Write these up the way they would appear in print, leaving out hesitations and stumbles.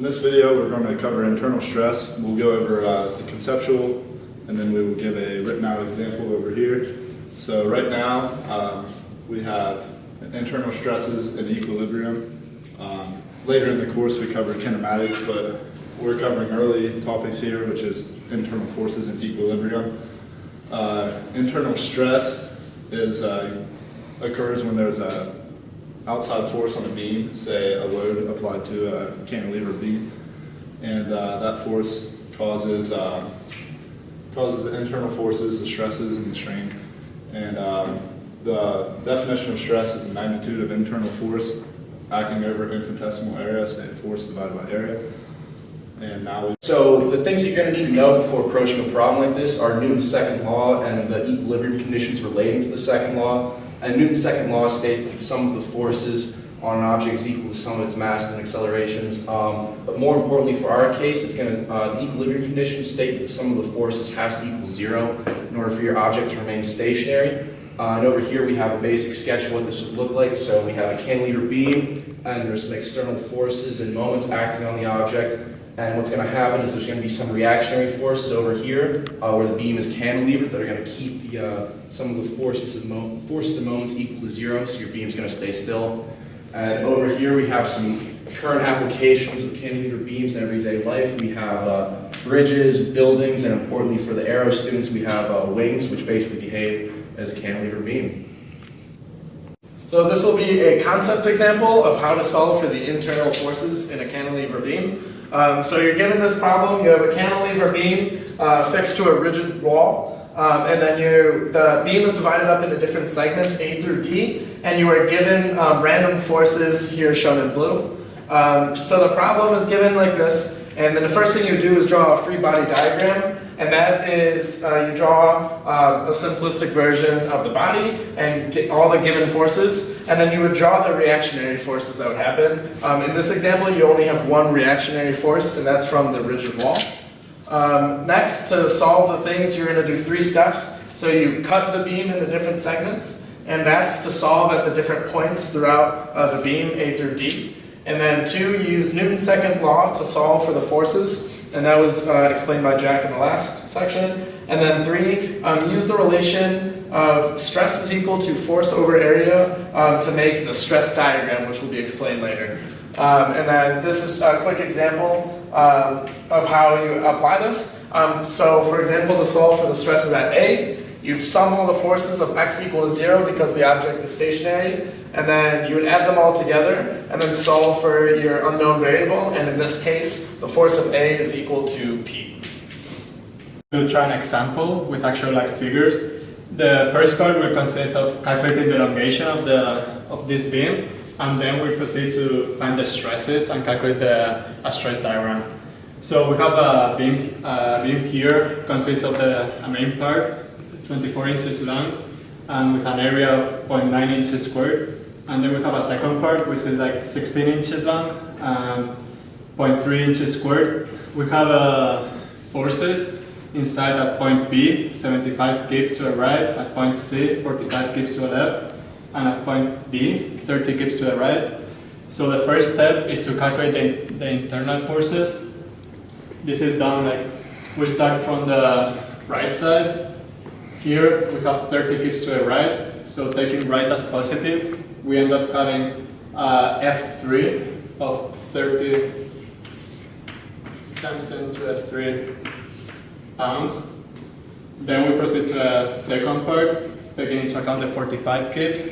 In this video, we're going to cover internal stress. We'll go over the conceptual, and then we will give a written out example over here. So right now, we have internal stresses in equilibrium. Later in the course, we cover kinematics, but we're covering early topics here, which is internal forces in equilibrium. Internal stress occurs when there's a outside force on a beam, say a load applied to a cantilever beam, and that force causes the internal forces, the stresses, and the strain. And the definition of stress is the magnitude of internal force acting over infinitesimal area, say force divided by area. And now So the things that you're going to need to know before approaching a problem like this are Newton's second law and the equilibrium conditions relating to the second law. And Newton's second law states that the sum of the forces on an object is equal to the sum of its mass and accelerations. But more importantly for our case, it's going to the equilibrium conditions state that the sum of the forces has to equal 0 in order for your object to remain stationary. And over here we have a basic sketch of what this would look like. So we have a cantilever beam, and there's some external forces and moments acting on the object. And what's going to happen is there's going to be some reactionary forces over here where the beam is cantilevered that are going to keep some of the forces and moments equal to 0, so your beam's going to stay still. And over here we have some current applications of cantilever beams in everyday life. We have bridges, buildings, and importantly for the aero students, we have wings, which basically behave as a cantilever beam. So this will be a concept example of how to solve for the internal forces in a cantilever beam. So you're given this problem, you have a cantilever beam fixed to a rigid wall, and then the beam is divided up into different segments, A through D, and you are given random forces here shown in blue. So the problem is given like this, and then the first thing you do is draw a free body diagram, and that is you draw a simplistic version of the body and get all the given forces, and then you would draw the reactionary forces that would happen. In this example, you only have one reactionary force, and that's from the rigid wall. Next, to solve the things, you're going to do 3 steps. So you cut the beam into different segments, and that's to solve at the different points throughout the beam, A through D. And then 2, you use Newton's second law to solve for the forces, and that was explained by Jack in the last section. And then 3, use the relation of stress is equal to force over area to make the stress diagram, which will be explained later. And then this is a quick example of how you apply this. So for example, to solve for the stresses at A, you sum all the forces of x equal to 0 because the object is stationary, and then you would add them all together and then solve for your unknown variable, and in this case, the force of A is equal to P. We'll try an example with actual figures. The first part will consist of calculating the elongation of this beam, and then we proceed to find the stresses and calculate a stress diagram. So we have a beam here, consists of a main part, 24 inches long, and with an area of 0.9 inches squared. And then we have a second part, which is like 16 inches long and 0.3 inches squared. We have forces inside at point B, 75 kips to the right, at point C, 45 kips to the left, and at point D, 30 kips to the right. So the first step is to calculate the internal forces. This is done we start from the right side. Here we have 30 kips to the right, so taking right as positive, we end up having F3 of 30 times 10 to the 3 pounds. Then we proceed to a second part, taking into account the 45 kips.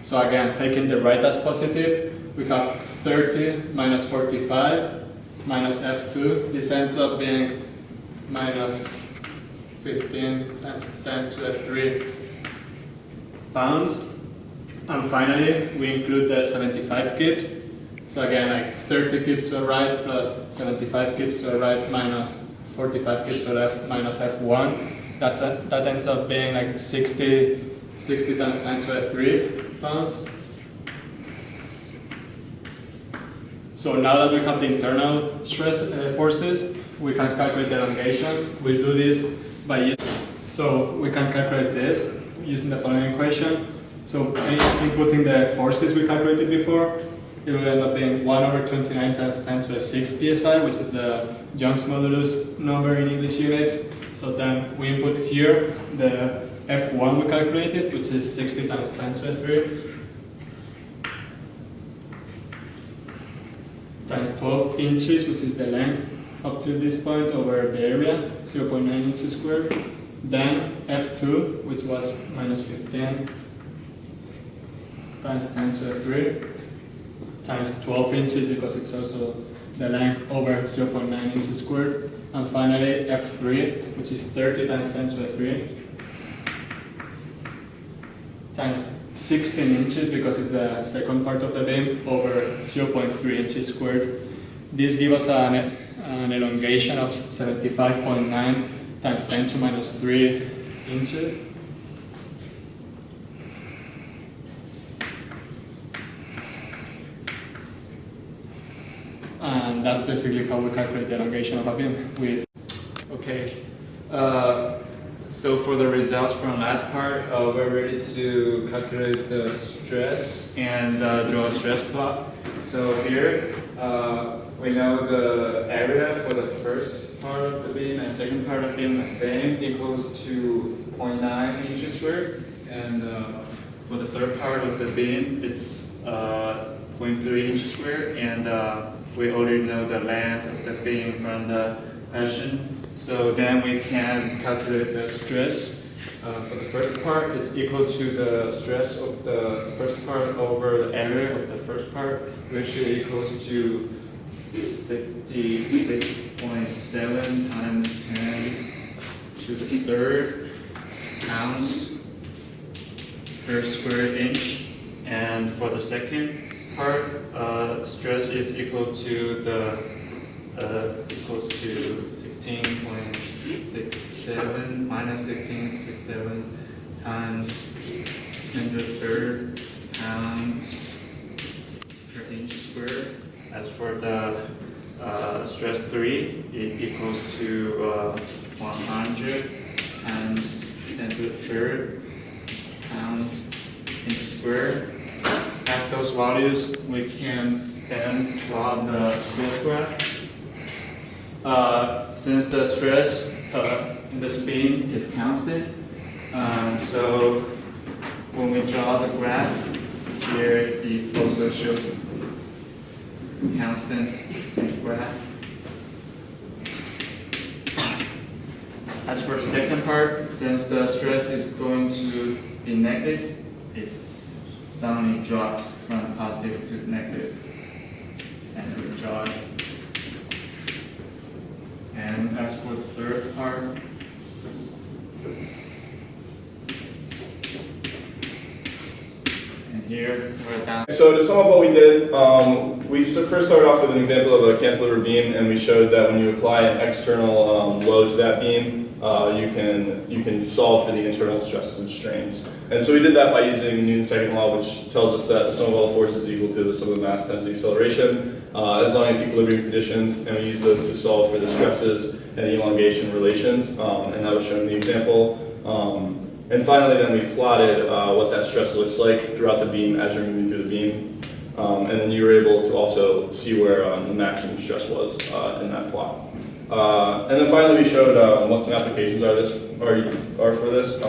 So again, taking the right as positive, we have 30 minus 45 minus F2. This ends up being minus 15 times 10 to the 3 pounds. And finally, we include the 75 kips. So again, 30 kips to the right plus 75 kips to the right minus 45 kips to the left minus F1. That ends up being 60 times 10 to the 3 pounds. So now that we have the internal stress forces, we can calculate the elongation. We'll do this by using, so we can calculate this using the following equation. So inputting the forces we calculated before, it will end up being 1 over 29 times 10 to the 6 psi, which is the Young's modulus number in English units. So then we input here the F1 we calculated, which is 60 times 10 to the 3, times 12 inches, which is the length up to this point over the area, 0.9 inches squared. Then F2, which was minus 15 times 10 to the 3, times 12 inches because it's also the length over 0.9 inches squared. And finally F3, which is 30 times 10 to the 3, times 16 inches because it's the second part of the beam over 0.3 inches squared. This gives us an elongation of 75.9 times 10 to minus 3 inches. And that's basically how we calculate the elongation of a beam with. Okay, so for the results from last part, we're ready to calculate the stress and draw a stress plot. So here, we know the area for the first part of the beam and second part of the beam the same, equals to 0.9 inches squared. And for the third part of the beam, it's 0.3 inches squared. And we already know the length of the beam from the question. So then we can calculate the stress. For the first part, it's equal to the stress of the first part over the area of the first part, which equals to 66.7 times 10 to the third pounds per square inch. And for the second part, stress is equal to the equals to 16.67 minus 16.67 times 10 to the third pounds per inch squared. As for the stress 3, it equals to 100 times 10 to the third pounds inch squared. At those values, we can then plot the stress graph. Since the stress in this beam is constant, so when we draw the graph here, it also shows constant graph. As for the second part, since the stress is going to be negative, it suddenly drops from positive to negative, and we draw it. And as for the third part, and here we're down. So to sum up what we did, we first started off with an example of a cantilever beam, and we showed that when you apply an external load to that beam, you can solve for the internal stresses and strains. And so we did that by using Newton's second law, which tells us that the sum of all forces is equal to the sum of the mass times the acceleration, as long as equilibrium conditions, and we use those to solve for the stresses and the elongation relations, and that was shown in the example. And finally, then we plotted what that stress looks like throughout the beam as you're moving through the beam. And then you were able to also see where the maximum stress was in that plot. And then finally, we showed what some applications are for this.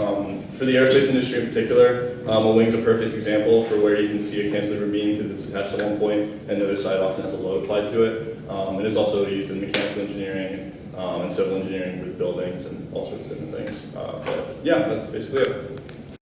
For the aerospace industry in particular, a wing's a perfect example for where you can see a cantilever beam because it's attached to one point, and the other side often has a load applied to it. It is also used in mechanical engineering and civil engineering with buildings and all sorts of different things. But yeah, that's basically it.